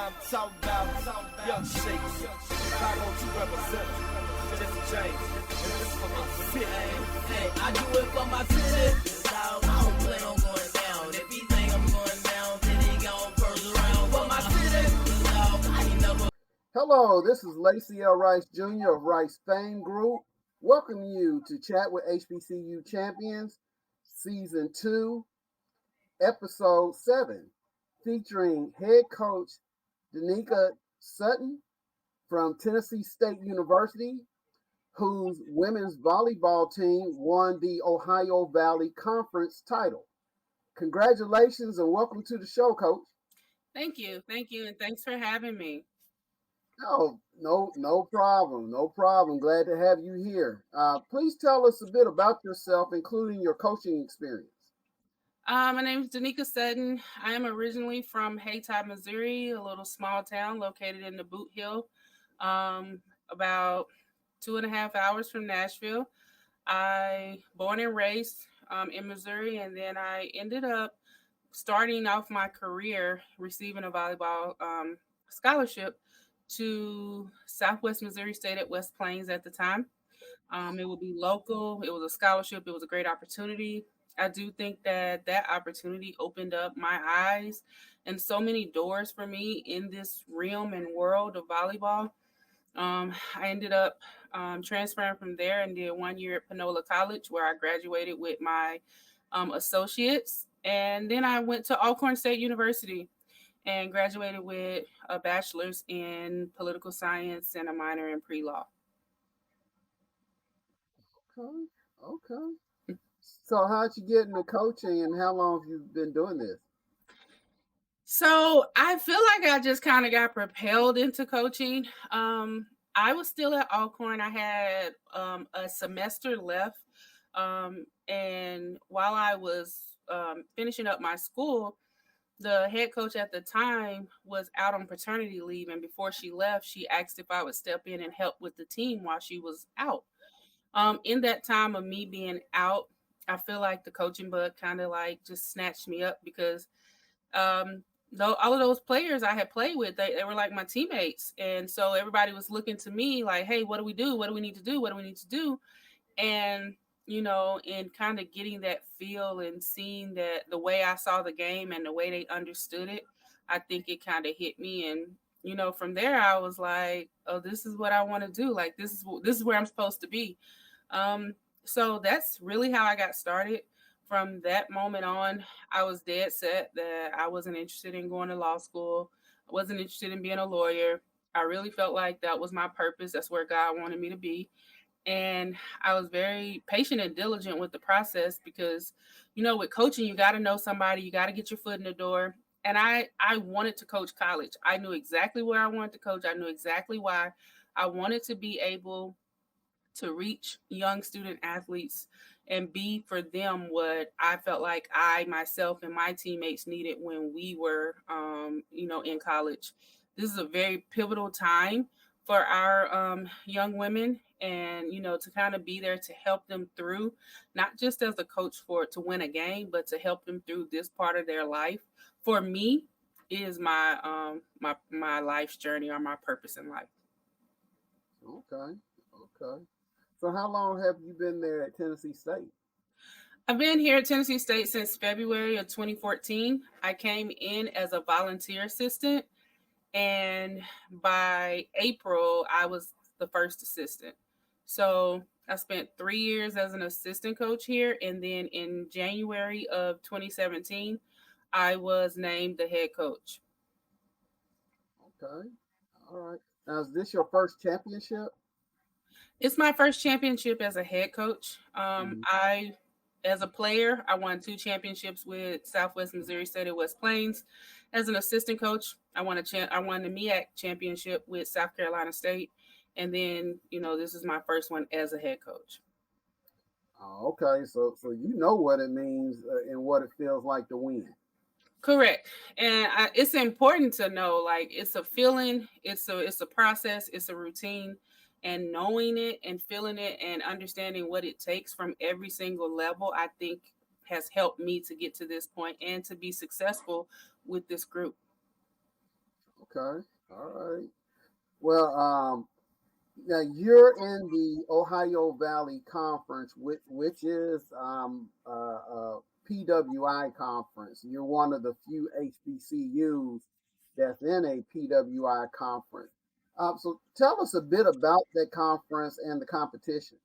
Talk about young shakes. Chicago to represent. Just change. And this for my city. Hey, I do it for my city. Dog, I don't plan on going down. If he think I'm going down, then he gon' first round for my city. Dog, I ain't never. Hello, this is Lacy L. Rice Jr. of Rice Fame Group. Welcome you to Chat with HBCU Champions, Season 2, Episode 7, featuring head coach Donika Sutton from Tennessee State University, whose women's volleyball team won the Ohio Valley Conference title. Congratulations and welcome to the show, Coach. Thank you, and thanks for having me. Oh, no problem. No problem. Glad to have you here. Please tell us a bit about yourself, including your coaching experience. My name is Donika Sutton. I am originally from Haytide, Missouri, a little small town located in the Boot Hill, about 2.5 hours from Nashville. I born and raised in Missouri, and then I ended up starting off my career receiving a volleyball scholarship to Southwest Missouri State at West Plains at the time. It would be local. It was a scholarship. It was a great opportunity. I do think that opportunity opened up my eyes and so many doors for me in this realm and world of volleyball. I ended up transferring from there and did 1 year at Panola College, where I graduated with my associates. And then I went to Alcorn State University and graduated with a bachelor's in political science and a minor in pre-law. Okay. Okay. So, how'd you get into coaching and how long have you been doing this? So I feel like I just kind of got propelled into coaching. I was still at Alcorn. I had a semester left. And while I was finishing up my school, the head coach at the time was out on paternity leave. And before she left, she asked if I would step in and help with the team while she was out. In that time of me being out, I feel like the coaching bug kind of like just snatched me up because though all of those players I had played with, they were like my teammates. And so everybody was looking to me like, hey, what do we do? What do we need to do? What do we need to do? And, in kind of getting that feel and seeing that the way I saw the game and the way they understood it, I think it kind of hit me. And, from there I was like, oh, this is what I want to do. Like, this is where I'm supposed to be. So that's really how I got started. From that moment on, I was dead set that I wasn't interested in going to law school. I wasn't interested in being a lawyer. I really felt like that was my purpose. That's where God wanted me to be. And I was very patient and diligent with the process because, with coaching, you got to know somebody, you got to get your foot in the door. And I wanted to coach college. I knew exactly where I wanted to coach. I knew exactly why. I wanted to be able to reach young student athletes and be for them what I felt like I myself and my teammates needed when we were, in college. This is a very pivotal time for our young women, and to kind of be there to help them through, not just as a coach to win a game, but to help them through this part of their life. For me, is my life's journey or my purpose in life. Okay. Okay. So, how long have you been there at Tennessee State? I've been here at Tennessee State since February of 2014. I came in as a volunteer assistant, and by April, I was the first assistant. So I spent 3 years as an assistant coach here, and then in January of 2017, I was named the head coach. Okay. All right. Now, is this your first championship? It's my first championship as a head coach. Mhm. As a player, I won 2 championships with Southwest Missouri State at West Plains. As an assistant coach, I won the MEAC championship with South Carolina State, and then this is my first one as a head coach. Oh, okay. So you know what it means and what it feels like to win. Correct, and it's important to know, like, it's a feeling, it's a process, it's a routine, and knowing it and feeling it and understanding what it takes from every single level, I think has helped me to get to this point and to be successful with this group. Okay. All right. Well, now you're in the Ohio Valley Conference, which is PWI conference. You're one of the few HBCUs that's in a PWI conference. So tell us a bit about that conference and the competition.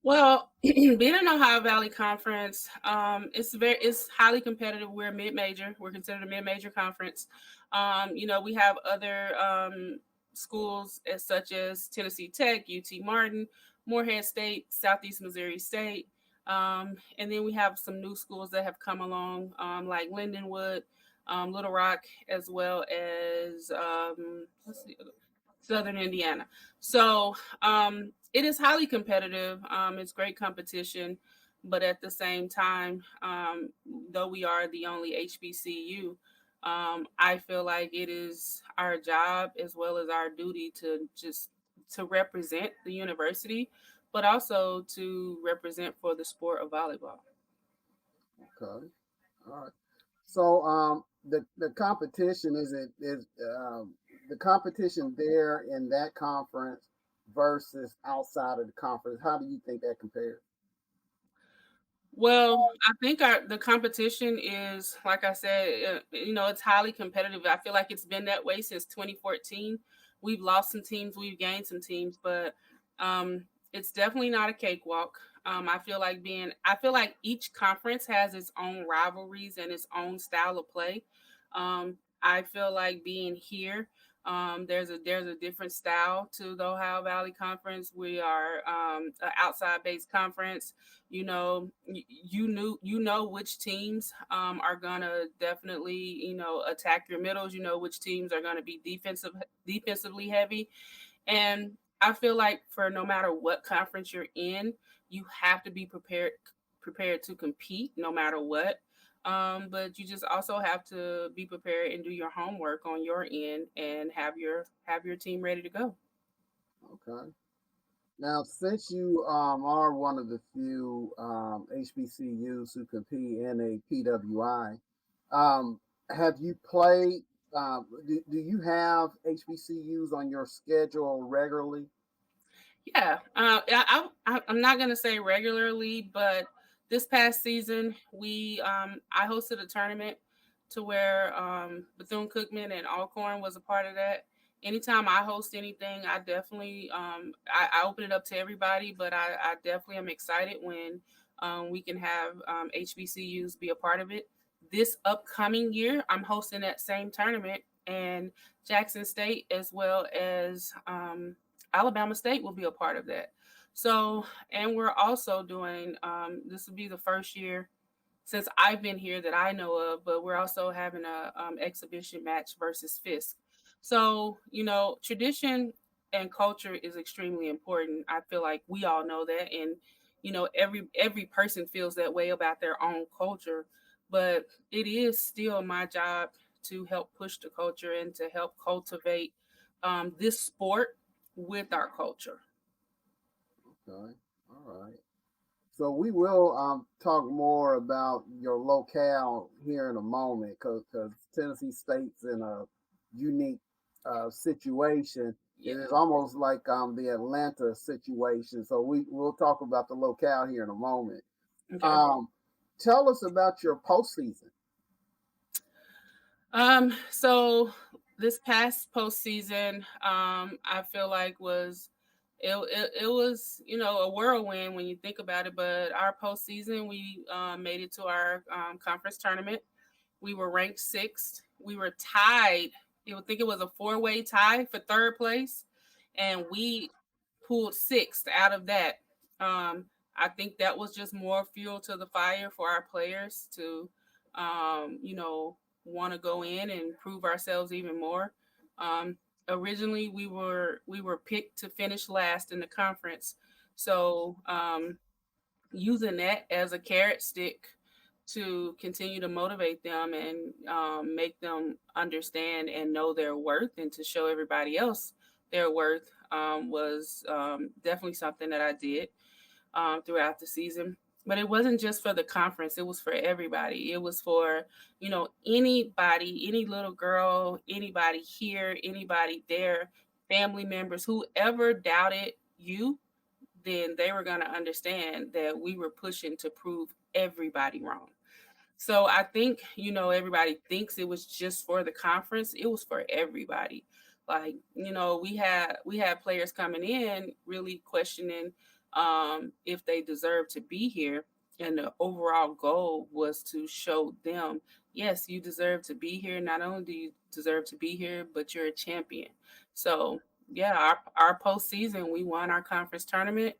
Well, being in Ohio Valley Conference, it's highly competitive. We're mid major. We're considered a mid major conference. We have other schools such as Tennessee Tech, UT Martin, Morehead State, Southeast Missouri State, and then we have some new schools that have come along, like Lindenwood, Little Rock, as well as Southern Indiana. So it is highly competitive. It's great competition, but at the same time, though we are the only HBCU, I feel like it is our job as well as our duty to just to represent the university, but also to represent for the sport of volleyball. Okay. All right. So the competition is the competition there in that conference versus outside of the conference. How do you think that compares? Well, I think the competition is, like I said, it's highly competitive. I feel like it's been that way since 2014. We've lost some teams, we've gained some teams, but it's definitely not a cakewalk. I feel like each conference has its own rivalries and its own style of play. I feel like being here, there's a different style to the Ohio Valley Conference. We are an outside based conference. You know which teams are gonna definitely attack your middles. You know which teams are gonna be defensively heavy, and I feel like for no matter what conference you're in, you have to be prepared to compete no matter what. But you just also have to be prepared and do your homework on your end and have your team ready to go. Okay. Now, since you are one of the few HBCUs who compete in a PWI, have you played? Do you have HBCUs on your schedule regularly? Yeah, I'm not gonna say regularly, but this past season I hosted a tournament to where Bethune Cookman and Alcorn was a part of that. Anytime I host anything, I definitely I open it up to everybody, but I definitely am excited when we can have HBCUs be a part of it. This upcoming year, I'm hosting that same tournament, and Jackson State as well as Alabama State will be a part of that. So, and we're also doing this will be the first year since I've been here that I know of, but we're also having a exhibition match versus Fisk. So, tradition and culture is extremely important. I feel like we all know that, and every person feels that way about their own culture. But it is still my job to help push the culture and to help cultivate this sport with our culture. Okay. All right. So we will talk more about your locale here in a moment, because Tennessee State's in a unique situation. It Yeah. is almost like the Atlanta situation. So we'll talk about the locale here in a moment. Okay. Um, Tell us about your postseason. So this past postseason, I feel like it was a whirlwind when you think about it. But our postseason, we made it to our conference tournament. We were ranked sixth. We were tied. You would think it was a four-way tie for third place, and we pulled sixth out of that. I think that was just more fuel to the fire for our players to, want to go in and prove ourselves even more. Originally, we were picked to finish last in the conference, so using that as a carrot stick to continue to motivate them and make them understand and know their worth and to show everybody else their worth was definitely something that I did throughout the season. But it wasn't just for the conference, it was for everybody. It was for, anybody, any little girl, anybody here, anybody there, family members, whoever doubted you, then they were going to understand that we were pushing to prove everybody wrong. So I think, everybody thinks it was just for the conference. It was for everybody. Like, we had players coming in really questioning if they deserve to be here. And the overall goal was to show them, yes, you deserve to be here. Not only do you deserve to be here, but you're a champion. So yeah, our postseason, we won our conference tournament.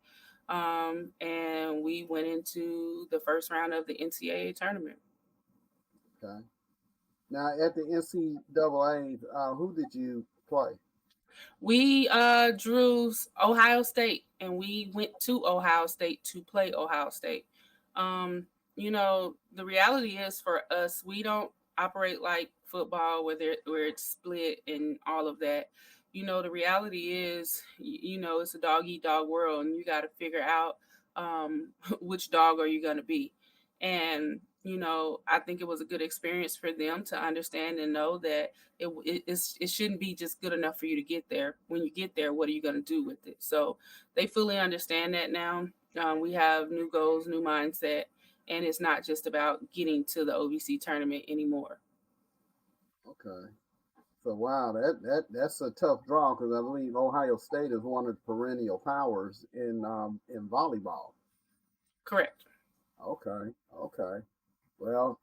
And we went into the first round of the NCAA tournament. Okay. Now at the NCAA, who did you play? We drew Ohio State, and we went to Ohio State to play Ohio State. Um, the reality is for us, we don't operate like football where it's split and all of that. The reality is, it's a dog eat dog world, and you got to figure out which dog are you going to be. And I think it was a good experience for them to understand and know that it shouldn't be just good enough for you to get there. When you get there, what are you going to do with it? So they fully understand that now. We have new goals, new mindset, and it's not just about getting to the OVC tournament anymore. Okay. So wow, that's a tough draw because I believe Ohio State is one of the perennial powers in volleyball. Correct. Okay, okay. Well,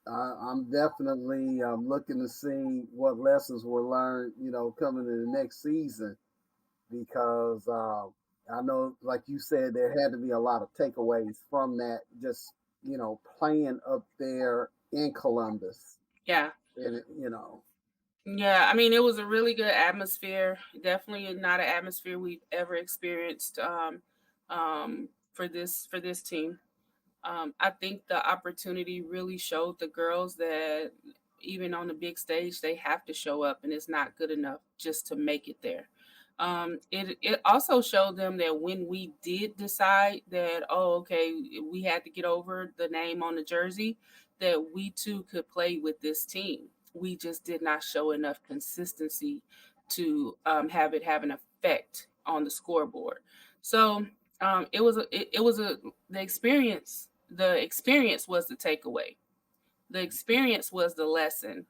I'm definitely looking to see what lessons were learned, coming in the next season because I know, like you said, there had to be a lot of takeaways from that. Just playing up there in Columbus, Yeah. and Yeah, I mean, it was a really good atmosphere. Definitely not an atmosphere we've ever experienced for this team. I think the opportunity really showed the girls that even on the big stage, they have to show up, and it's not good enough just to make it there. It also showed them that when we did decide that, oh, okay, we had to get over the name on the jersey, that we too could play with this team. We just did not show enough consistency to have it have an effect on the scoreboard. So it was the experience. The experience was the takeaway. The experience was the lesson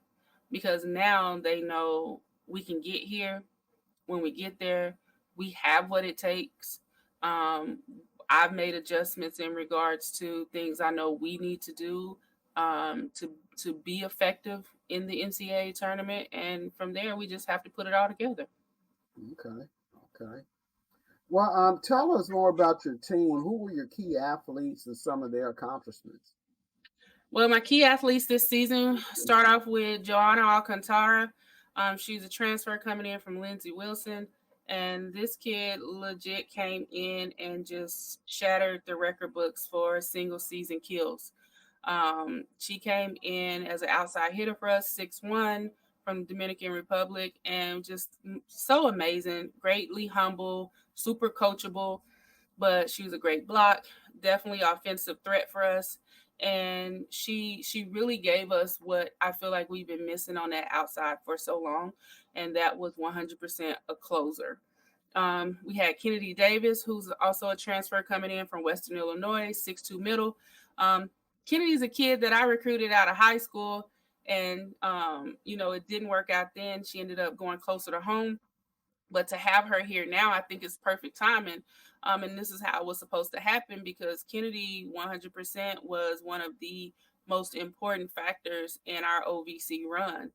because now they know we can get here. When we get there, we have what it takes. Um, I've made adjustments in regards to things I know we need to do to be effective in the NCAA tournament, and from there we just have to put it all together. okay, okay. Well, tell us more about your team. Who were your key athletes and some of their accomplishments? Well, my key athletes this season start off with Joanna Alcantara. She's a transfer coming in from Lindsey Wilson. And this kid legit came in and just shattered the record books for single season kills. She came in as an outside hitter for us, 6'1", from the Dominican Republic, and just so amazing, greatly humble, super coachable, but she was a great block, definitely offensive threat for us. And she really gave us what I feel like we've been missing on that outside for so long, and that was 100% a closer. We had Kennedy Davis, who's also a transfer coming in from Western Illinois, 6'2" middle. Kennedy's a kid that I recruited out of high school, and it didn't work out then. She ended up going closer to home, but to have her here now, I think is perfect timing. And this is how it was supposed to happen because Kennedy 100% was one of the most important factors in our OVC run.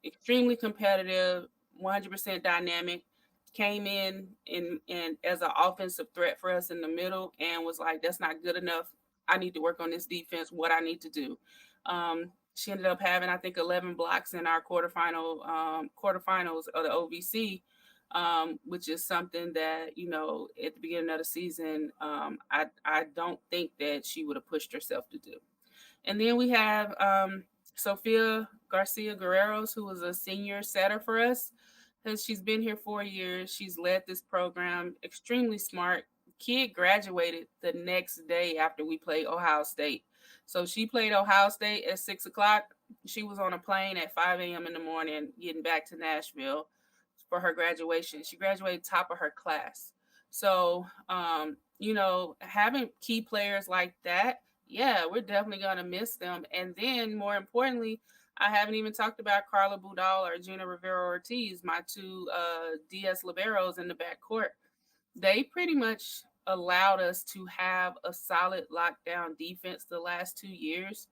Extremely competitive, 100% dynamic, came in as an offensive threat for us in the middle and was like, that's not good enough. I need to work on this defense, what I need to do. She ended up having, I think, 11 blocks in our quarterfinals of the OVC, which is something that, at the beginning of the season, I don't think that she would have pushed herself to do. And then we have Sophia Garcia Guerreros, who was a senior setter for us. Because she's been here 4 years. She's led this program, extremely smart, kid graduated the next day after we played Ohio State. So she played Ohio State at 6 o'clock. She was on a plane at 5 a.m. in the morning getting back to Nashville for her graduation. She graduated top of her class. So, having key players like that, yeah, we're definitely going to miss them. And then, more importantly, I haven't even talked about Carla Budal or Gina Rivera Ortiz, my two DS liberos in the backcourt. They pretty much allowed us to have a solid lockdown defense the last 2 years.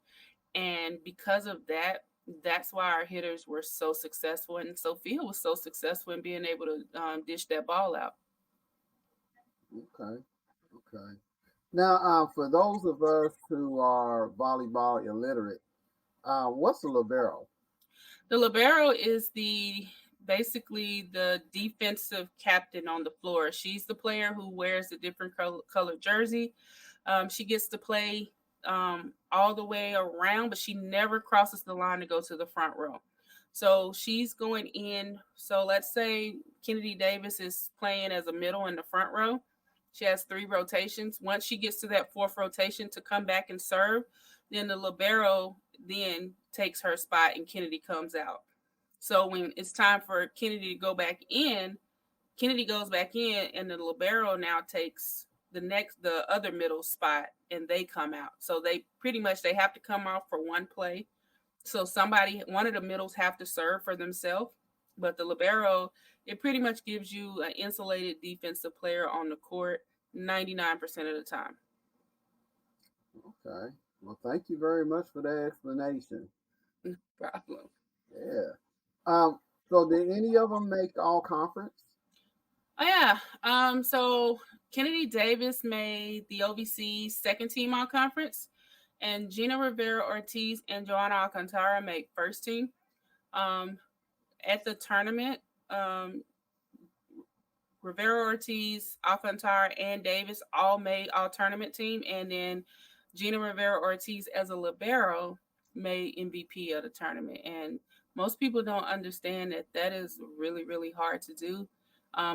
And because of that, that's why our hitters were so successful. And Sophia was so successful in being able to dish that ball out. Okay. Okay. Now, for those of us who are volleyball illiterate, what's a libero? The libero is basically the defensive captain on the floor. She's the player who wears the different color jersey. She gets to play all the way around, but she never crosses the line to go to the front row. So she's going in. So let's say Kennedy Davis is playing as a middle in the front row. She has 3 rotations. Once she gets to that 4th rotation to come back and serve, then the libero then takes her spot and Kennedy comes out. So when it's time for Kennedy to go back in, Kennedy goes back in and the libero now takes the other middle spot and they come out. So they have to come off for one play. So one of the middles have to serve for themselves, but the libero, it pretty much gives you an insulated defensive player on the court 99% of the time. Okay. Well, thank you very much for that explanation. No problem. Yeah. So did any of them make all conference? Oh yeah. So Kennedy Davis made the OVC second team all conference, and Gina Rivera Ortiz and Joanna Alcantara made first team. At the tournament, Rivera Ortiz, Alcantara, and Davis all made all tournament team, and then Gina Rivera Ortiz as a libero made MVP of the tournament. And most people don't understand that is really, really hard to do.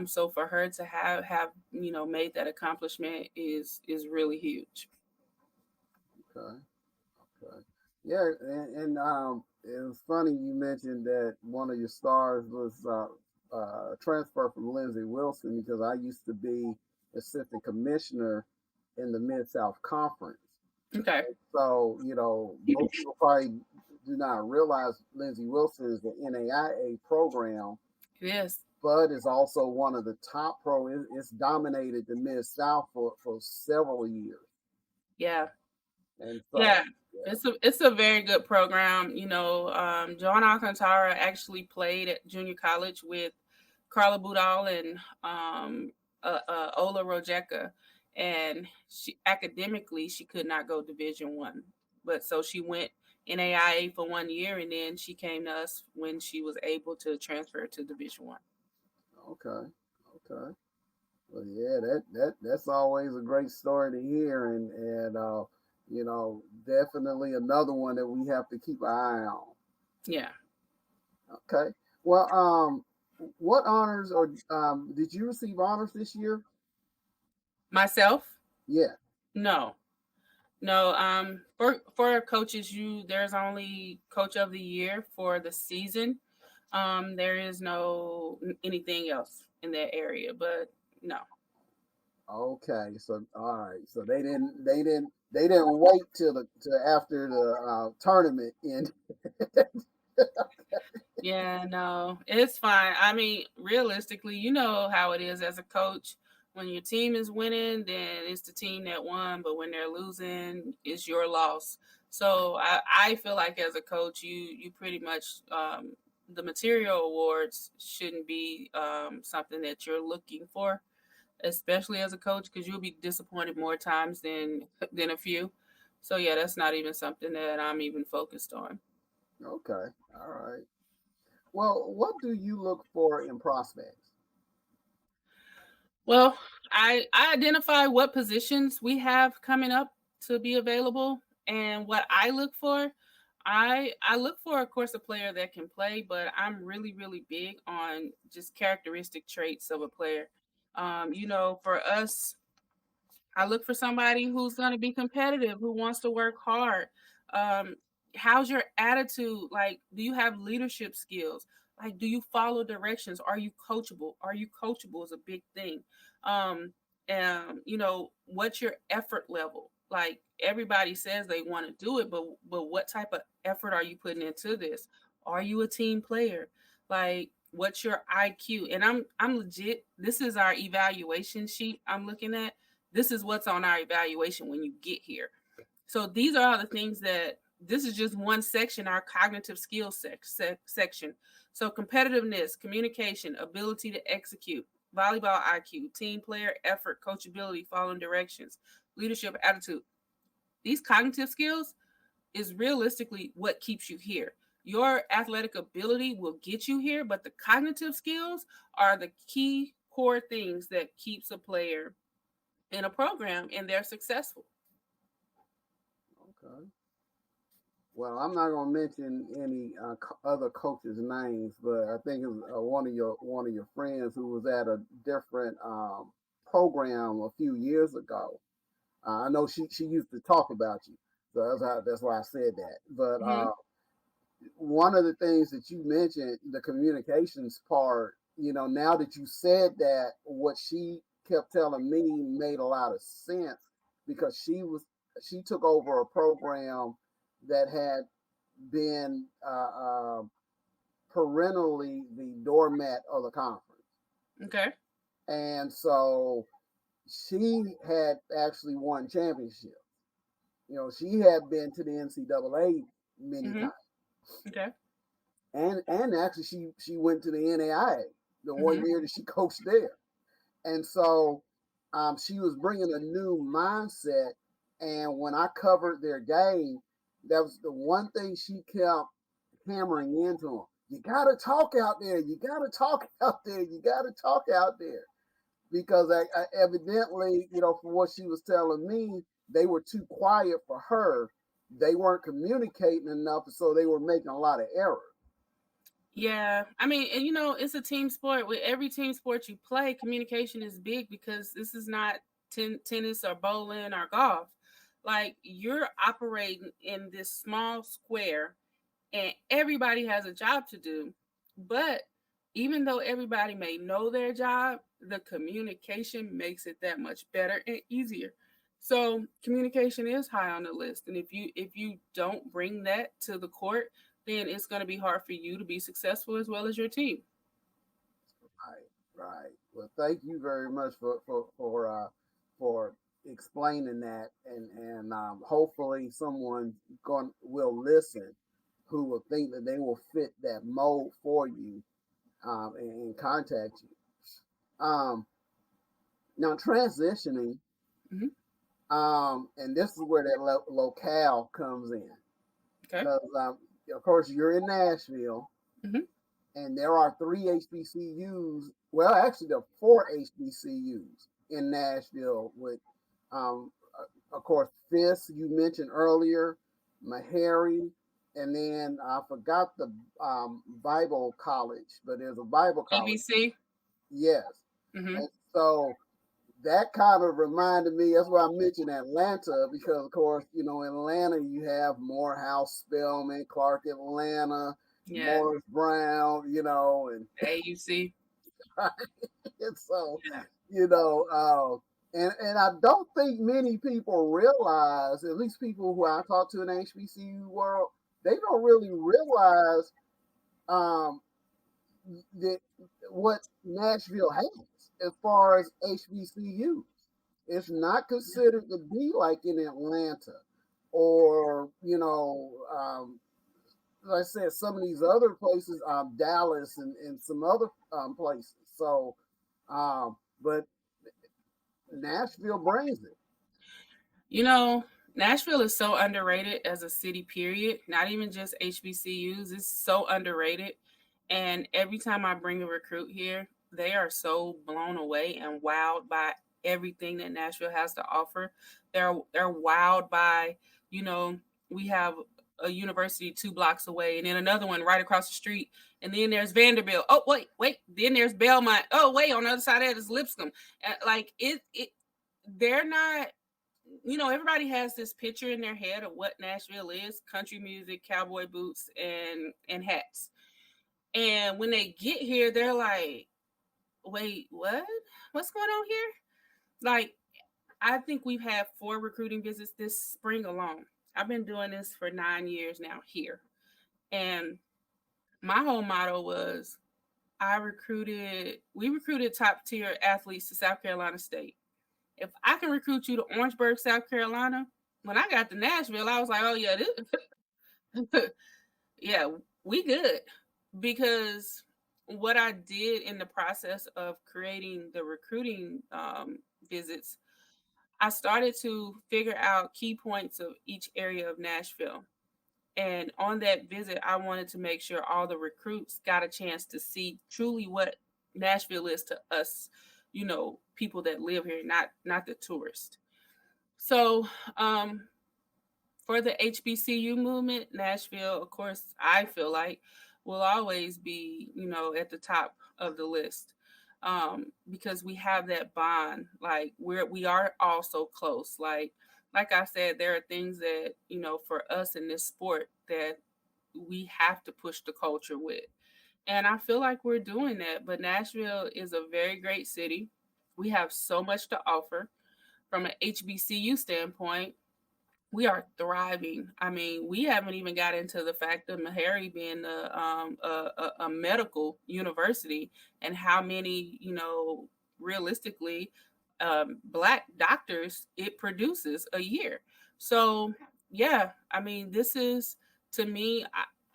So for her to have made that accomplishment is really huge. Okay. Okay. Yeah, and it was funny you mentioned that one of your stars was transfer from Lindsey Wilson because I used to be assistant commissioner in the Mid South Conference. Okay. So most people probably do not realize Lindsey Wilson is the NAIA program. Yes. But is also one of the top pro. It's dominated the Mid South for several years. Yeah. And so, yeah. It's a very good program. Joanna Alcantara actually played at junior college with Carla Budal and Ola Rojeka, and academically she could not go Division I, but so she went NAIA for 1 year, and then she came to us when she was able to transfer to Division I. Okay. Well, yeah, that's always a great story to hear, and definitely another one that we have to keep an eye on. Yeah. Okay. Well, what honors or did you receive honors this year? Myself? Yeah. No. For coaches, there's only coach of the year for the season. There is no anything else in that area, but no. Okay, so all right, so they didn't wait till after the tournament ended. Yeah, no, it's fine. I mean, realistically, you know how it is as a coach. When your team is winning, then it's the team that won. But when they're losing, it's your loss. So I feel like as a coach, you pretty much the material awards shouldn't be something that you're looking for, especially as a coach, because you'll be disappointed more times than a few. So yeah, that's not even something that I'm even focused on. Okay, all right. Well, what do you look for in prospects? Well, I identify what positions we have coming up to be available, and what I look for. I look for, of course, a player that can play, but I'm really, really big on just characteristic traits of a player. For us, I look for somebody who's going to be competitive, who wants to work hard. Um, how's your attitude? Like, do you have leadership skills? Like, do you follow directions? Are you coachable? Are you coachable is a big thing. Um, and what's your effort level? Like, everybody says they want to do it, but what type of effort are you putting into this? Are you a team player? Like, what's your IQ? And I'm legit. This is our evaluation sheet I'm looking at. This is what's on our evaluation when you get here. So these are all the things that this is just one section, our cognitive skills section. So competitiveness, communication, ability to execute, volleyball IQ, team player effort, coachability, following directions, leadership attitude. These cognitive skills is realistically what keeps you here. Your athletic ability will get you here, but the cognitive skills are the key core things that keeps a player in a program and they're successful. Okay. Well, I'm not going to mention any other coaches' names, but I think it was one of your friends who was at a different program a few years ago. I know she used to talk about you, so that's why I said that. But Mm-hmm. one of the things that you mentioned, the communications part, now that you said that, what she kept telling me made a lot of sense because she took over a program that had been perennially the doormat of the conference. Okay. And so she had actually won championships. She had been to the NCAA many Mm-hmm. times. Okay. And actually she went to the NAIA the one Mm-hmm. year that she coached there. And so she was bringing a new mindset. And when I covered their game, that was the one thing she kept hammering into them. You got to talk out there. You got to talk out there. You got to talk out there. Because I evidently, from what she was telling me, they were too quiet for her. They weren't communicating enough, so they were making a lot of errors. Yeah, I mean, and it's a team sport. With every team sport you play, communication is big because this is not tennis or bowling or golf. Like, you're operating in this small square and everybody has a job to do. But even though everybody may know their job, the communication makes it that much better and easier. So communication is high on the list. And if you don't bring that to the court, then it's going to be hard for you to be successful as well as your team. Right, right. Well, thank you very much for explaining that, and hopefully someone will listen who will think that they will fit that mold for you, and contact you. Now transitioning, Mm-hmm. and this is where that locale comes in, Okay. because of course you're in Nashville, Mm-hmm. and there are three HBCUs. Well, actually, there are four HBCUs in Nashville. With, of course, Fisk you mentioned earlier, Meharry, and then I forgot the Bible college, but there's a Bible college. ABC. Yes, Mm-hmm. and so that kind of reminded me. That's why I mentioned Atlanta because, of course, in Atlanta you have Morehouse, Spelman, Clark, Atlanta, Yeah. Morris Brown, and, AUC. and so, Yeah. and I don't think many people realize, at least people who I talk to in the HBCU world, they don't really realize um, that what Nashville has as far as HBCUs. It's not considered to be like in Atlanta or, like I said, some of these other places, Dallas and some other places. So, but Nashville brings it. You know, Nashville is so underrated as a city, period. Not even just HBCUs. It's so underrated. And every time I bring a recruit here, they are so blown away and wowed by everything that Nashville has to offer. They're wowed by, you know, we have a university 2 blocks away and then another one right across the street. And then there's Vanderbilt. Oh, wait. Then there's Belmont. Oh, wait, on the other side of that is Lipscomb. Like it they're not, everybody has this picture in their head of what Nashville is: country music, cowboy boots, and hats. And when they get here, they're like, wait, what? What's going on here? Like, I think we've had 4 recruiting visits this spring alone. I've been doing this for 9 years now here. And my whole motto was, we recruited top tier athletes to South Carolina State. If I can recruit you to Orangeburg, South Carolina, when I got to Nashville, I was like, oh yeah, yeah, we good. Because what I did in the process of creating the recruiting visits, I started to figure out key points of each area of Nashville. And on that visit, I wanted to make sure all the recruits got a chance to see truly what Nashville is to us, people that live here, not the tourist. So, for the HBCU movement, Nashville, of course, I feel like will always be, at the top of the list, because we have that bond. Like we are all so close. Like I said, there are things that for us in this sport that we have to push the culture with, and I feel like we're doing that. But Nashville is a very great city. We have so much to offer from an HBCU standpoint. We are thriving. I mean, we haven't even got into the fact of Meharry being a medical university, and how many, realistically, Black doctors it produces a year. So, yeah, I mean, this is, to me,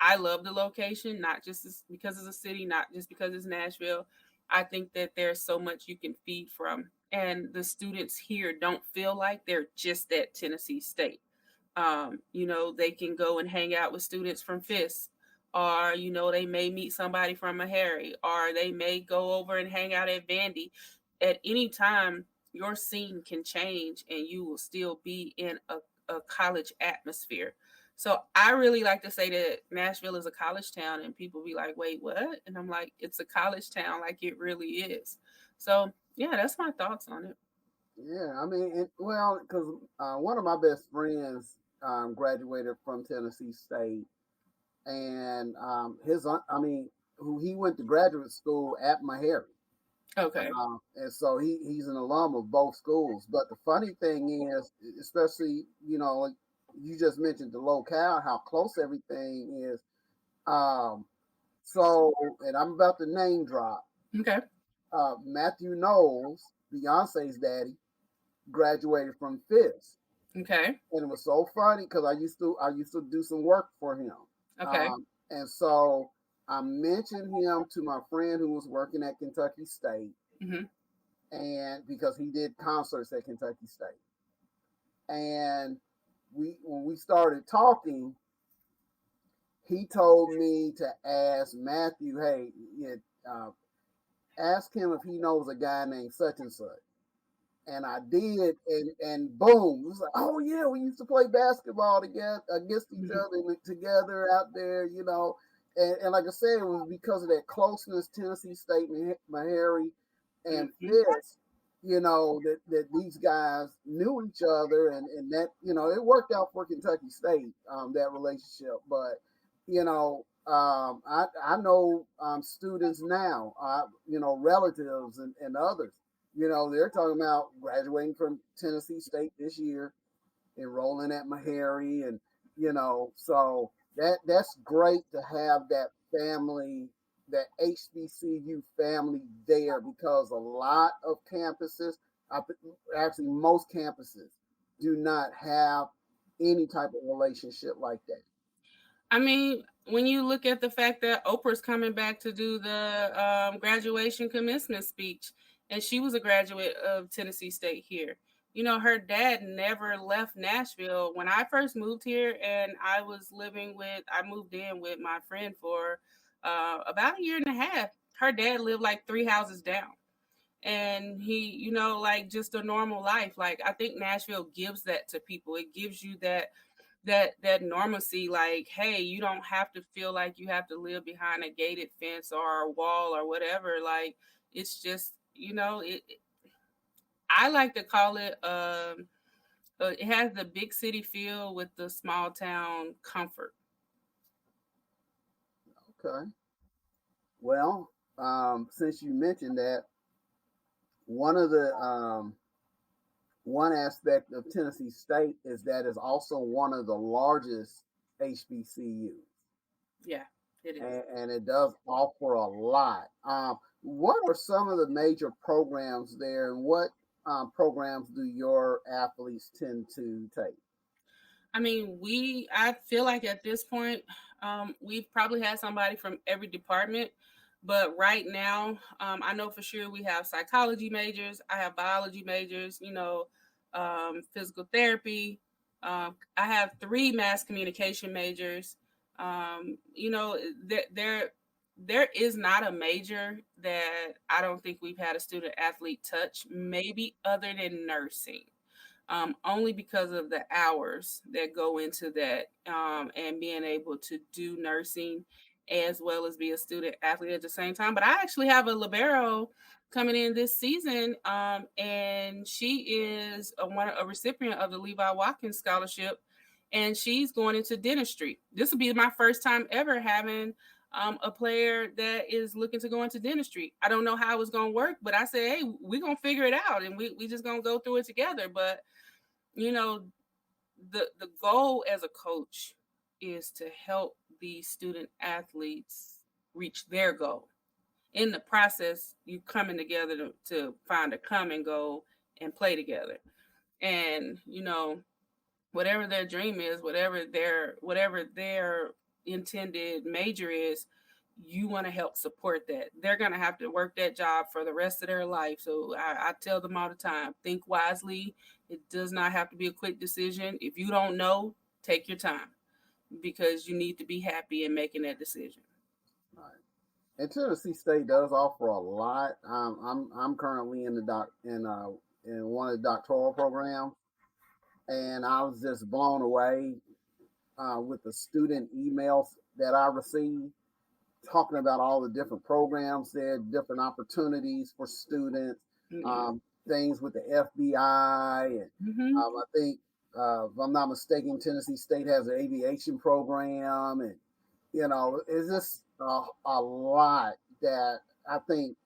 I love the location, not just because it's a city, not just because it's Nashville. I think that there's so much you can feed from. And the students here don't feel like they're just at Tennessee State. They can go and hang out with students from Fisk, or, they may meet somebody from Meharry, or they may go over and hang out at Vandy. At any time, your scene can change and you will still be in a college atmosphere. So I really like to say that Nashville is a college town, and people be like, wait, what? And I'm like, it's a college town, like it really is. So yeah, that's my thoughts on it. Yeah, I mean, because one of my best friends graduated from Tennessee State, and I mean, who he went to graduate school at Meharry. Okay. And so he's an alum of both schools. But the funny thing is, especially, like you just mentioned the locale, how close everything is. Um, so, and I'm about to name drop. Okay. Matthew Knowles, Beyonce's daddy, graduated from Fisk. Okay. And it was so funny because I used to do some work for him. Okay. And so I mentioned him to my friend who was working at Kentucky State, Mm-hmm. and because he did concerts at Kentucky State, and when we started talking, he told me to ask Matthew, hey, ask him if he knows a guy named such and such. And I did, and boom, it was like, oh yeah, we used to play basketball together against each Mm-hmm. other and together out there, and like I said, it was because of that closeness, Tennessee State, Meharry, and Mm-hmm. Fisk, that these guys knew each other, and that it worked out for Kentucky State, that relationship. But I know students now, relatives and others. They're talking about graduating from Tennessee State this year, enrolling at Meharry, and so that's great to have that family, that HBCU family there, because a lot of campuses, actually most campuses, do not have any type of relationship like that. I mean, when you look at the fact that Oprah's coming back to do the graduation commencement speech, and she was a graduate of Tennessee State here. Her dad never left Nashville. When I first moved here, and I moved in with my friend for about a year and a half. Her dad lived like 3 houses down. And he, like just a normal life. Like, I think Nashville gives that to people. It gives you that normalcy, like, hey, you don't have to feel like you have to live behind a gated fence or a wall or whatever. Like, it's just, I like to call it. It has the big city feel with the small town comfort. Okay. Well, since you mentioned that, one of the one aspect of Tennessee State is that it's also one of the largest HBCUs, Yeah, it is. and it does offer a lot. What are some of the major programs there, and what programs do your athletes tend to take? I mean, I feel like at this point, we've probably had somebody from every department, but right now, I know for sure we have psychology majors, I have biology majors, physical therapy. I have three mass communication majors. There is not a major that I don't think we've had a student athlete touch, maybe other than nursing, only because of the hours that go into that, and being able to do nursing as well as be a student athlete at the same time. But I actually have a libero coming in this season, and she is a recipient of the Levi Watkins Scholarship, and she's going into dentistry. This will be my first time ever having a player that is looking to go into dentistry. I don't know how it's going to work, but I said, hey, we're going to figure it out, and we just going to go through it together. But you know the goal as a coach is to help these student athletes reach their goal. In the process, you coming together to find a common goal and play together. And whatever their dream is, whatever their intended major is, you want to help support that. They're going to have to work that job for the rest of their life. So I tell them all the time, think wisely. It does not have to be a quick decision. If you don't know, take your time, because you need to be happy in making that decision. Right. And Tennessee State does offer a lot. I'm currently in the in one of the doctoral programs, and I was just blown away with the student emails that I received talking about all the different programs there, different opportunities for students, Yeah. things with the FBI, and Mm-hmm. I think, if I'm not mistaken, Tennessee State has an aviation program, and it's just a lot that I think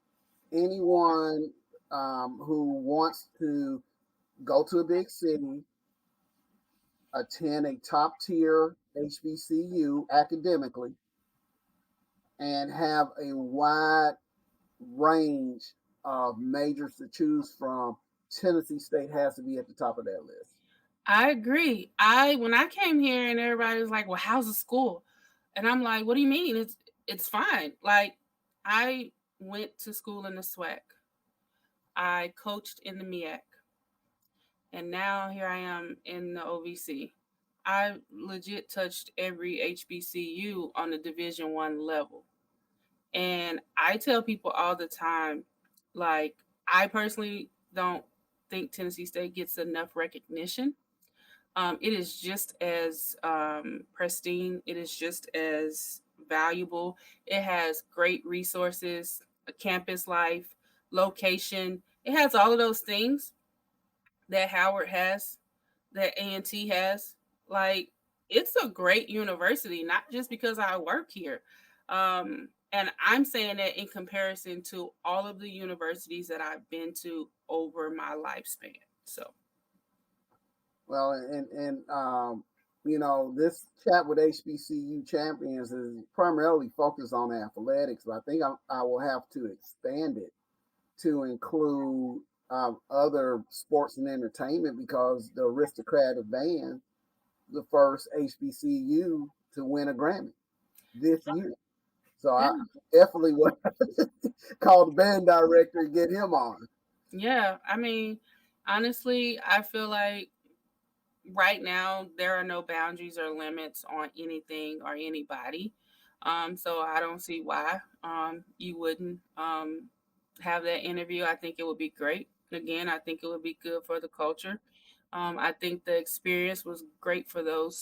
anyone who wants to go to a big city, attend a top tier HBCU academically, and have a wide range of majors to choose from, Tennessee State has to be at the top of that list. I agree. I When I came here and everybody was like, "Well, how's the school?" And I'm like, "What do you mean? It's fine." Like, I went to school in the SWAC. I coached in the MEAC, and now here I am in the OVC. I legit touched every HBCU on the Division 1 level. And I tell people all the time, like, I personally don't think Tennessee State gets enough recognition. It is just as pristine. It is just as valuable. It has great resources, a campus life, location. It has all of those things that Howard has, that A&T has. Like, it's a great university, not just because I work here. And I'm saying that in comparison to all of the universities that I've been to over my lifespan. So, Well, this chat with HBCU champions is primarily focused on athletics, but I think I will have to expand it to include other sports and entertainment, because the Aristocratic Band, the first HBCU to win a Grammy this year. So yeah. I definitely want to call the band director and get him on. Yeah. I mean, honestly, I feel like right now there are no boundaries or limits on anything or anybody. So I don't see why you wouldn't have that interview. I think it would be great. Again, I think it would be good for the culture. I think the experience was great for for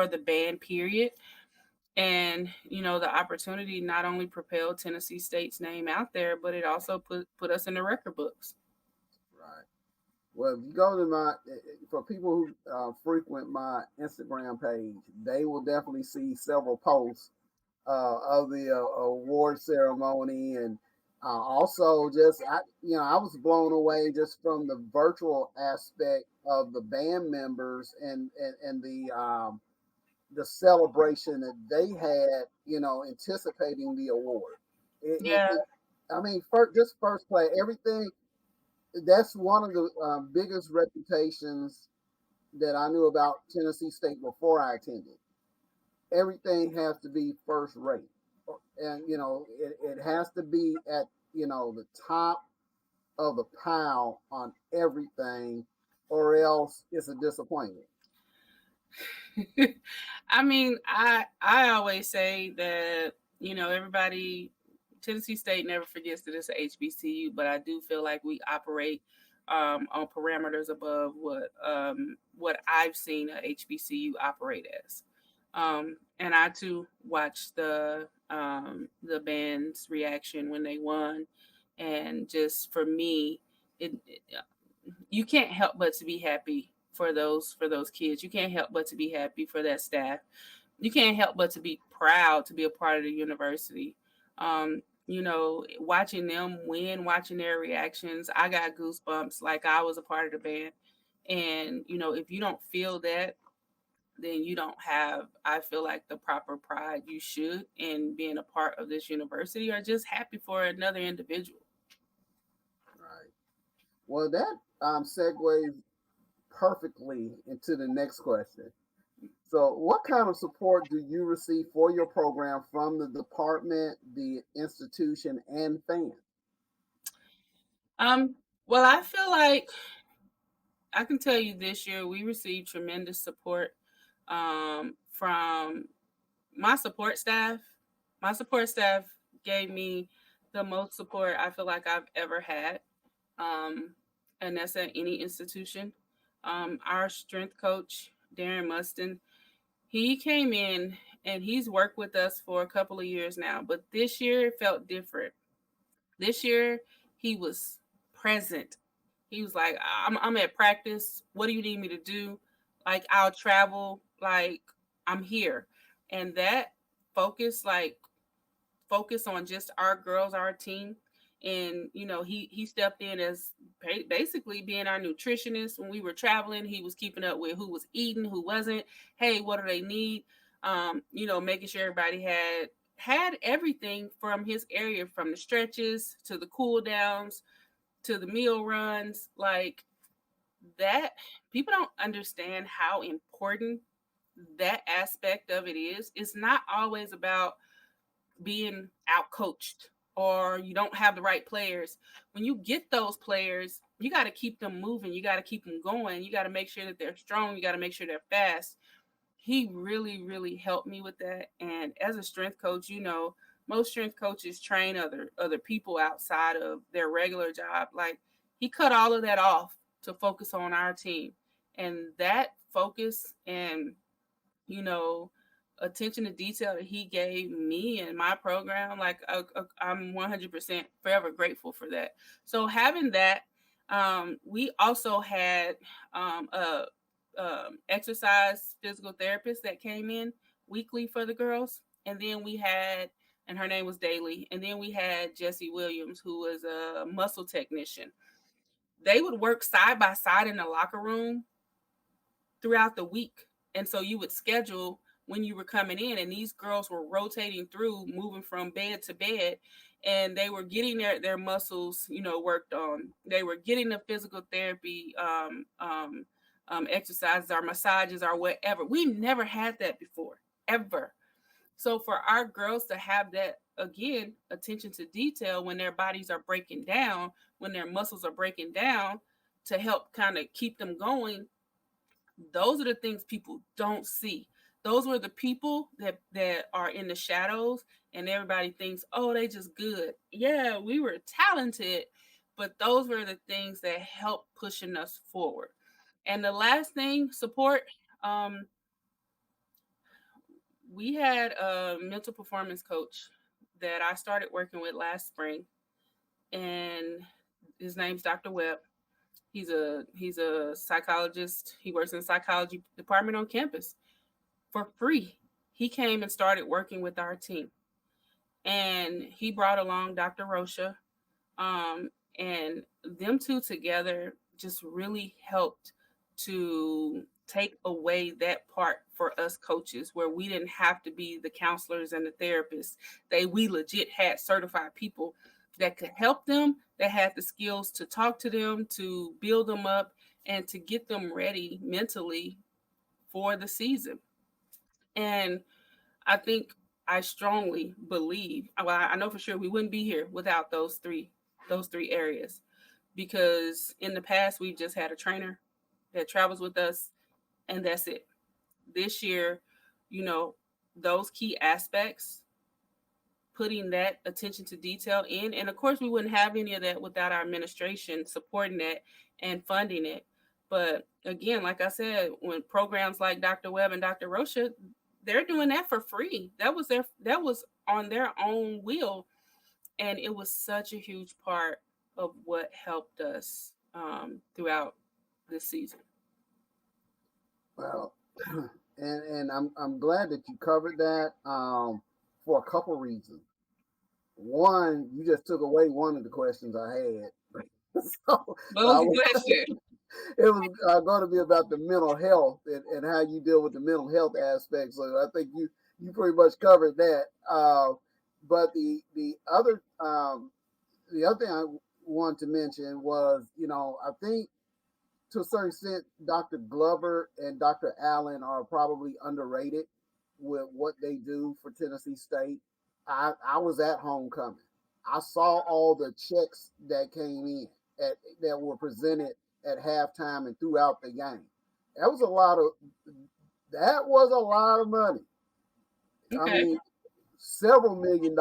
the band period. And the opportunity not only propelled Tennessee State's name out there, but it also put us in the record books. Right. Well, if you go to for people who frequent my Instagram page, they will definitely see several posts of the award ceremony, and also just I was blown away just from the virtual aspect of the band members and the celebration that they had, anticipating the award. Yeah, I mean, just first play, everything. That's one of the biggest reputations that I knew about Tennessee State before I attended. Everything has to be first rate, and it has to be at the top of the pile on everything, or else it's a disappointment. I mean, I always say that everybody, Tennessee State never forgets that it's a HBCU, but I do feel like we operate on parameters above what I've seen a HBCU operate as. And I too watched the band's reaction when they won, and just for me, it you can't help but to be happy for those kids. You can't help but to be happy for that staff. You can't help but to be proud to be a part of the university. Watching them win, watching their reactions, I got goosebumps like I was a part of the band. And if you don't feel that, then you don't have, I feel like, the proper pride you should in being a part of this university, or just happy for another individual. Right. Well, that segues perfectly into the next question. So, what kind of support do you receive for your program from the department, the institution, and fans? Um, well, I feel like I can tell you this year we received tremendous support from my support staff. My support staff gave me the most support I feel like I've ever had, um, and that's at any institution. Our strength coach, Darren Muston, he came in and he's worked with us for a couple of years now, but this year it felt different. This year he was present. He was like, I'm at practice. What do you need me to do? Like, I'll travel. Like, I'm here. And that focus, like, focus on just our girls, our team. And he stepped in as basically being our nutritionist when we were traveling. He was keeping up with who was eating, who wasn't. Hey, what do they need? Making sure everybody had everything from his area, from the stretches to the cool downs to the meal runs. Like, that, people don't understand how important that aspect of it is. It's not always about being out coached or you don't have the right players. When you get those players, you got to keep them moving. You got to keep them going. You got to make sure that they're strong. You got to make sure they're fast. He really, really helped me with that. And as a strength coach, most strength coaches train other people outside of their regular job. Like, he cut all of that off to focus on our team. And that focus and you know, attention to detail that he gave me and my program, like I'm 100% forever grateful for that. So having that, we also had a exercise physical therapist that came in weekly for the girls, and then we had, and her name was Daly, and then we had Jesse Williams, who was a muscle technician. They would work side by side in the locker room throughout the week. And so you would schedule when you were coming in, and these girls were rotating through, moving from bed to bed, and they were getting their muscles, worked on. They were getting the physical therapy exercises, or massages, or whatever. We never had that before, ever. So for our girls to have that, again, attention to detail when their bodies are breaking down, when their muscles are breaking down, to help kind of keep them going, those are the things people don't see. Those were the people that are in the shadows, and everybody thinks, oh, they just good. Yeah, we were talented, but those were the things that helped pushing us forward. And the last thing, support. Um, We had a mental performance coach that I started working with last spring, and his name's Dr. Webb. He's a psychologist. He works in the psychology department on campus for free. He came and started working with our team, and he brought along Dr. Rosha, um, and them two together just really helped to take away that part for us coaches where we didn't have to be the counselors and the therapists. We legit had certified people that could help them, that had the skills to talk to them, to build them up, and to get them ready mentally for the season. And I think I strongly believe, well, I know for sure we wouldn't be here without those three areas, because in the past we've just had a trainer that travels with us, and that's it. This year, you know, those key aspects, putting that attention to detail in, and of course we wouldn't have any of that without our administration supporting that and funding it. But again, like I said, when programs like Dr. Webb and Dr. Rosha, they're doing that for free. That was on their own will, and it was such a huge part of what helped us throughout this season. Well, and I'm glad that you covered that for a couple reasons. One, you just took away one of the questions I had. So What I was was, the question? it was going to be about the mental health and how you deal with the mental health aspect. So I think you pretty much covered that. But the other thing I wanted to mention was, I think to a certain extent, Dr. Glover and Dr. Allen are probably underrated with what they do for Tennessee State. I was at homecoming. I saw all the checks that came in that were presented at halftime and throughout the game. That was a lot of that was a lot of money. I Okay. mean, several $1 million.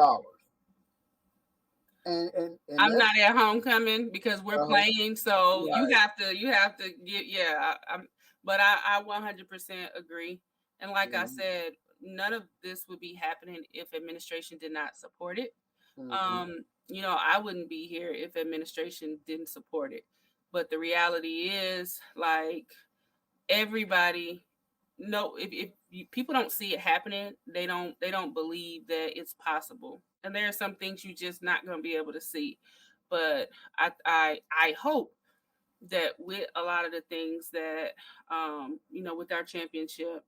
And I'm that's not at homecoming because we're uh, playing, so you right. have to get, yeah. But I 100% agree. And like I Mhm, said, none of this would be happening if administration did not support it. mhm. I wouldn't be here if administration didn't support it. But the reality is, like, everybody, no, if people don't see it happening, they don't believe that it's possible, and there are some things you just not going to be able to see. But I hope that with a lot of the things that with our championship,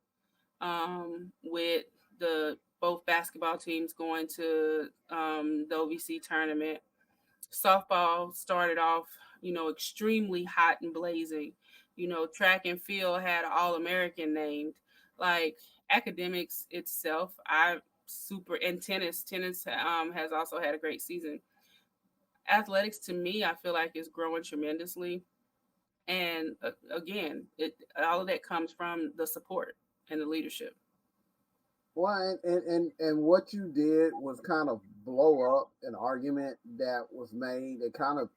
with the both basketball teams going to the OVC tournament. Softball started off, extremely hot and blazing. Track and field had All American named. Like, academics itself, I super and tennis has also had a great season. Athletics, to me, I feel like is growing tremendously, and again, all of that comes from the support and the leadership. Well, and what you did was kind of blow up an argument that was made. It kind of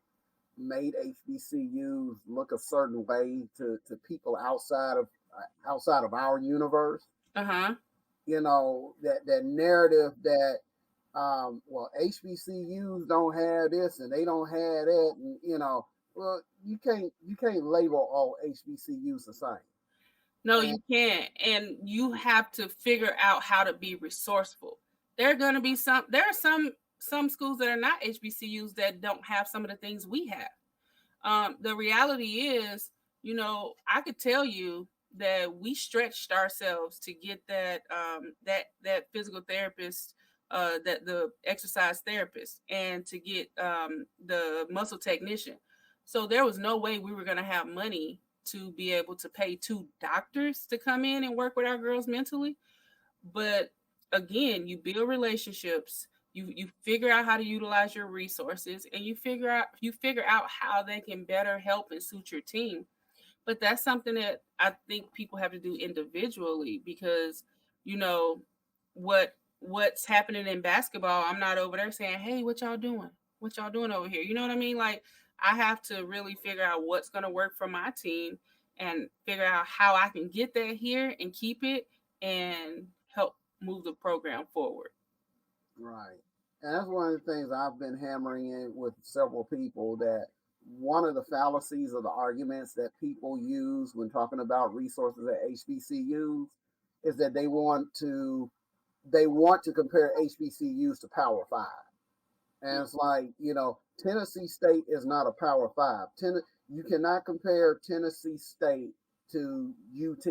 made HBCUs look a certain way to people outside of our universe. Uh-huh. That narrative that well, HBCUs don't have this and they don't have that, and well, you can't label all HBCUs the same. No, And you can't. And you have to figure out how to be resourceful. There are some schools that are not HBCUs that don't have some of the things we have. The reality is, I could tell you that we stretched ourselves to get that physical therapist, that the exercise therapist, and to get the muscle technician. So there was no way we were going to have money to be able to pay two doctors to come in and work with our girls mentally. But again, you build relationships, you figure out how to utilize your resources, and you figure out how they can better help and suit your team. But that's something that I think people have to do individually, because you know what's happening in basketball, I'm not over there saying, "Hey, what y'all doing? What y'all doing over here?" You know what I mean? Like, I have to really figure out what's going to work for my team and figure out how I can get that here and keep it and help move the program forward. Right. And that's one of the things I've been hammering in with several people, that one of the fallacies of the arguments that people use when talking about resources at HBCUs is that they want to compare HBCUs to Power Five. And it's like, Tennessee State is not a Power Five. You cannot compare Tennessee State to UT.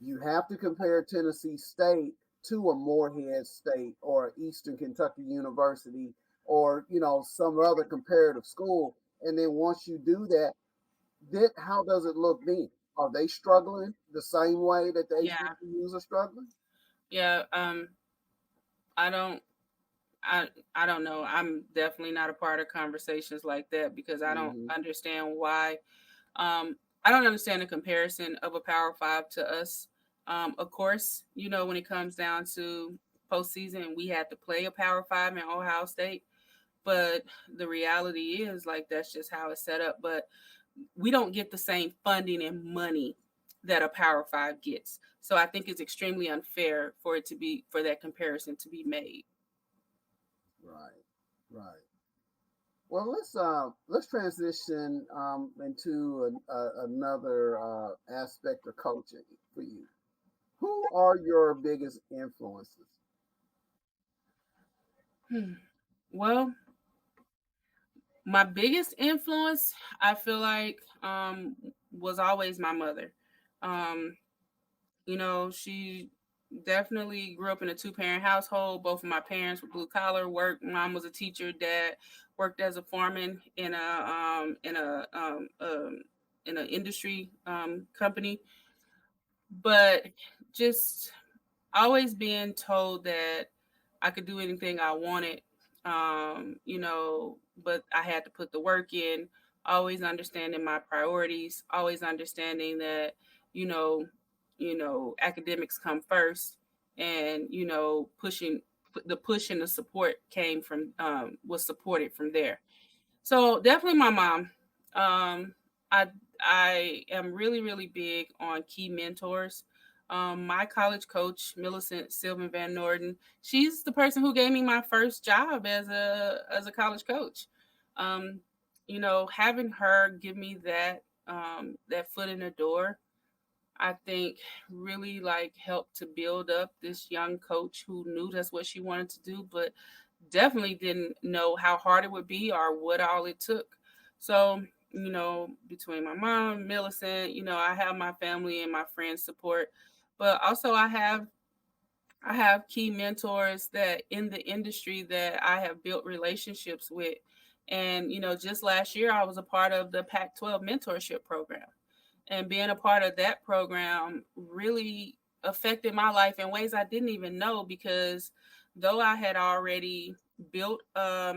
You have to compare Tennessee State to a Morehead State or Eastern Kentucky University, or some other comparative school. And then once you do that, then how does it look then? Are they struggling the same way that the Yeah, HBCUs are struggling? yeah. I don't. I don't know. I'm definitely not a part of conversations like that because I don't Hmm. understand why. I don't understand the comparison of a Power Five to us. Of course, when it comes down to postseason, we had to play a Power Five in Ohio State, but the reality is like that's just how it's set up. But we don't get the same funding and money that a Power Five gets. So I think it's extremely unfair for that comparison to be made. Right, right. Well, let's transition into another aspect of coaching for you. Who are your biggest influences? Hmm. Well, my biggest influence, I feel like, was always my mother. Um, she definitely grew up in a two-parent household. Both of my parents were blue collar, worked. Mom was a teacher. Dad worked as a foreman in an industry company. But just always being told that I could do anything I wanted, but I had to put the work in, always understanding my priorities, always understanding that, you know, academics come first, and, the push and the support was supported from there. So definitely my mom. Um, I I am really really big on key mentors. My college coach, Millicent Sylvan Van Norden, she's the person who gave me my first job as a college coach. Um, having her give me that foot in the door, I think really like helped to build up this young coach who knew that's what she wanted to do, but definitely didn't know how hard it would be or what all it took. So, between my mom, Millicent, I have my family and my friends support, but also I have key mentors that in the industry that I have built relationships with. And, just last year I was a part of the Pac-12 mentorship program, and being a part of that program really affected my life in ways I didn't even know, because though I had already built a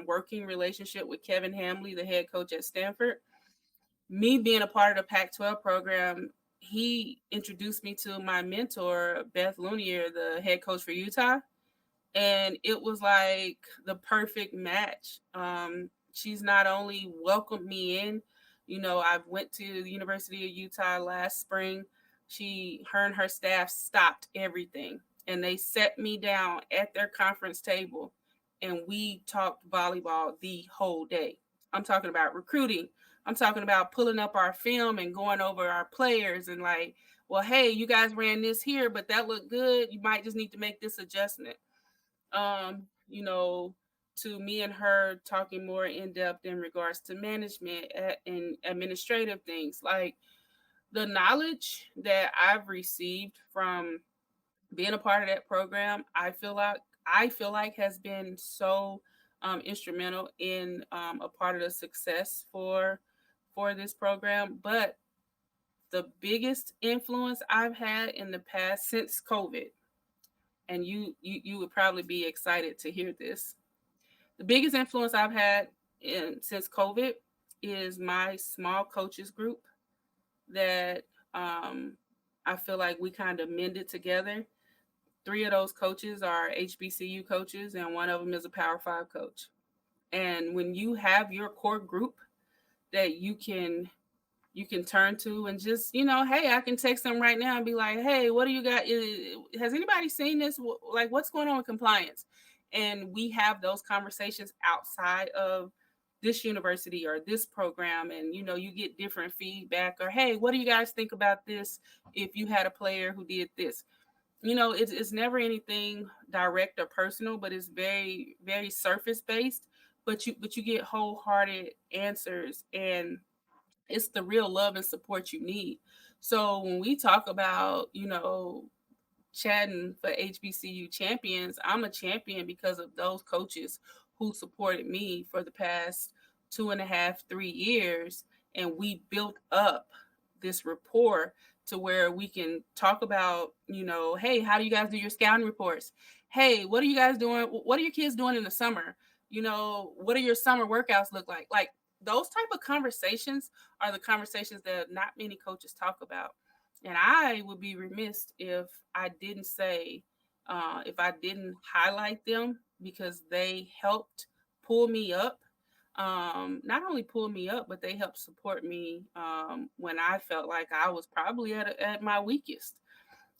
working relationship with Kevin Hamley, the head coach at Stanford, me being a part of the Pac-12 program, he introduced me to my mentor, Beth Lunier, the head coach for Utah, and it was like the perfect match. She's not only welcomed me in, I went to the University of Utah last spring. Her and her staff stopped everything and they set me down at their conference table, and we talked volleyball the whole day. I'm talking about recruiting. I'm talking about pulling up our film and going over our players and like, well, hey, you guys ran this here, but that looked good. You might just need to make this adjustment. um, you know, to me and her talking more in depth in regards to management and administrative things. Like the knowledge that I've received from being a part of that program, I feel like has been so instrumental in a part of the success for this program. But the biggest influence I've had in the past since COVID, and you would probably be excited to hear this. The biggest influence I've had since COVID is my small coaches group that um, I feel like we kind of mended together. Three of those coaches are HBCU coaches, and one of them is a Power Five coach. And when you have your core group that you can you can turn to and just, hey, I can text them right now and be like, hey, what do you got? Has anybody seen this? Like, what's going on with compliance? And we have those conversations outside of this university or this program. And, you get different feedback or, hey, what do you guys think about this if you had a player who did this? It's never anything direct or personal, but it's very, very surface based. But you get wholehearted answers, and it's the real love and support you need. So when we talk about, chatting for HBCU champions, I'm a champion because of those coaches who supported me for the past 2.5, 3 years. And we built up this rapport to where we can talk about, hey, how do you guys do your scouting reports? Hey, what are you guys doing? What are your kids doing in the summer? What do your summer workouts look like? Like those type of conversations are the conversations that not many coaches talk about. And I would be remiss if I didn't highlight them, because they helped pull me up. Not only pull me up, but they helped support me when I felt like I was probably at my weakest.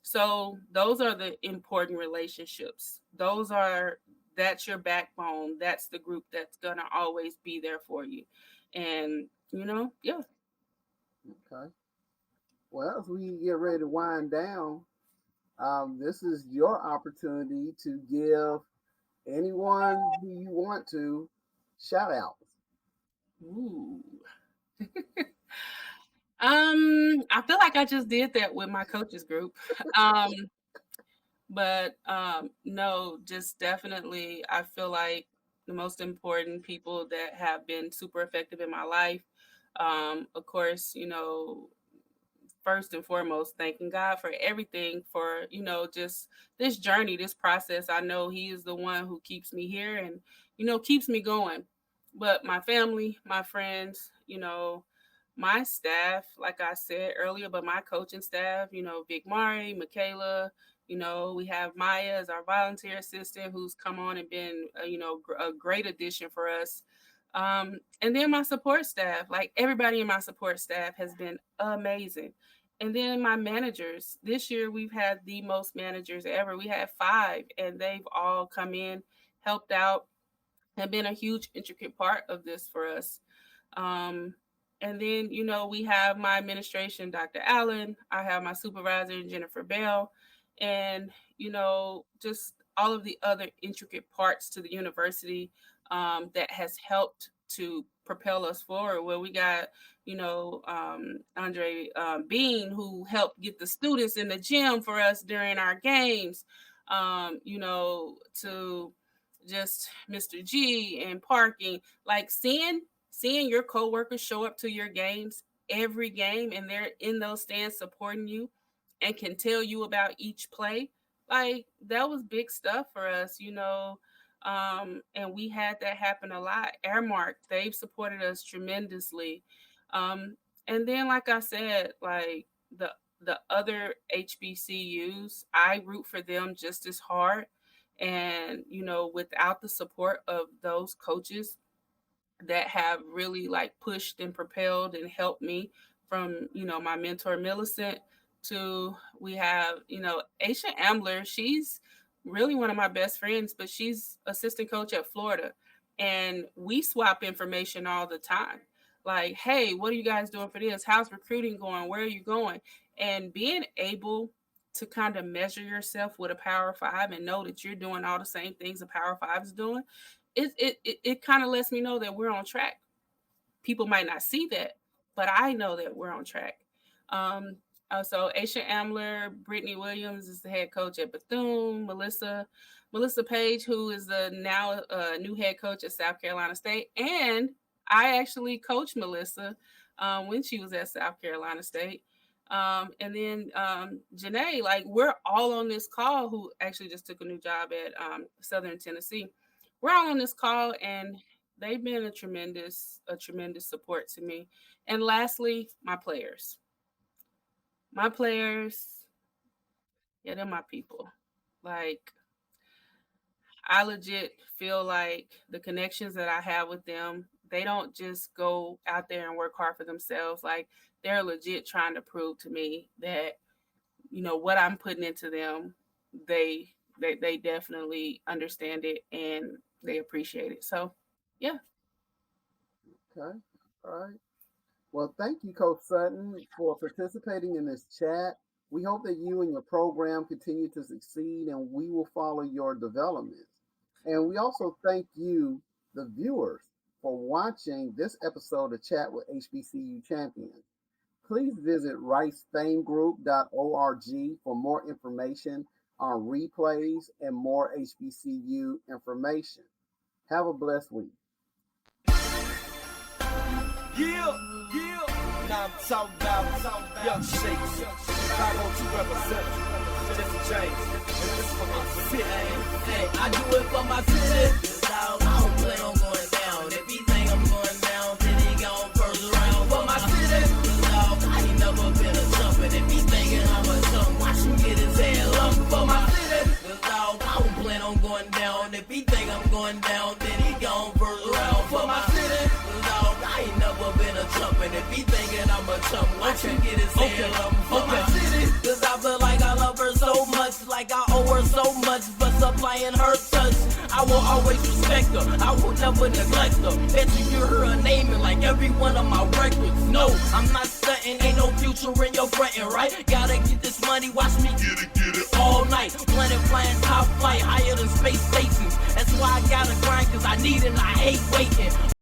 So those are the important relationships. That's your backbone. That's the group that's gonna always be there for you. And yeah. Okay. Well, as we get ready to wind down, this is your opportunity to give anyone who you want to shout outs. Ooh. I feel like I just did that with my coaches group. Um, but no, just definitely I feel like the most important people that have been super effective in my life. Of course, first and foremost, thanking God for everything, for, just this journey, this process. I know He is the one who keeps me here and, keeps me going. But my family, my friends, my staff, like I said earlier, but my coaching staff, Vic Mari, Michaela, we have Maya as our volunteer assistant who's come on and been, a great addition for us. And then my support staff, like everybody in my support staff has been amazing. And then my managers, this year we've had the most managers ever. We had 5, and they've all come in, helped out, and been a huge intricate part of this for us. Um, and then, we have my administration, Dr. Allen. I have my supervisor, Jennifer Bell, and, just all of the other intricate parts to the university that has helped to propel us forward. Where we got, Andre Bean, who helped get the students in the gym for us during our games, to just Mr. G and parking, like seeing your coworkers show up to your games every game, and they're in those stands supporting you and can tell you about each play. Like that was big stuff for us, and we had that happen a lot. Airmark, they've supported us tremendously. Um, and then, like I said, like the other HBCUs, I root for them just as hard. And without the support of those coaches that have really like pushed and propelled and helped me, from my mentor Millicent, to we have Aisha Ambler. She's really one of my best friends, but she's assistant coach at Florida, and we swap information all the time. Like, hey, what are you guys doing for this? How's recruiting going? Where are you going? And being able to kind of measure yourself with a Power Five and know that you're doing all the same things a Power Five is doing, it kind of lets me know that we're on track. People might not see that, but I know that we're on track. Um, so Aisha Ambler, Brittany Williams is the head coach at Bethune. Melissa Page, who is the now new head coach at South Carolina State, and I actually coached Melissa when she was at South Carolina State. And then Janae, like we're all on this call, who actually just took a new job at Southern Tennessee. We're all on this call, and they've been a tremendous support to me. And lastly, my players. My players, yeah, they're my people. Like I legit feel like the connections that I have with them, they don't just go out there and work hard for themselves. Like, they're legit trying to prove to me that, you know, what I'm putting into them, they definitely understand it and they appreciate it. So, yeah. Okay. All right. Well, thank you, Coach Sutton, for participating in this chat. We hope that you and your program continue to succeed, and we will follow your development. And we also thank you, the viewers, for watching this episode of Chat with HBCU Champions. Please visit ricefamegroup.org for more information on replays and more HBCU information. Have a blessed week. Yeah. Now I'm talking about young shakes. 502 represent. Just James. And this for my city. Hey, I do it for my city. Dog, I don't plan on going down. If he think I'm going down, then he gone first round. For my city, dog, I ain't never been a jumpin'. If he thinking I'm a jump, watch him get his head lumped. For my city, dog, I don't plan on going down. If he think I'm going down, then he gone first round. For my city, dog, I ain't never been a jumpin'. If he thinking I'm a jump, watch him get his head lumped. For my city, cause I feel like I love her so much, like I owe her so much, but supplying her touch, I will always respect her, I will never neglect her. Bet you hear her naming like every one of my records. No, I'm not stunting, ain't no future in your frontin', right? Gotta get this money, watch me get it all night. Planet flying top flight, higher than space stations. That's why I gotta grind, cause I need it and I hate waiting.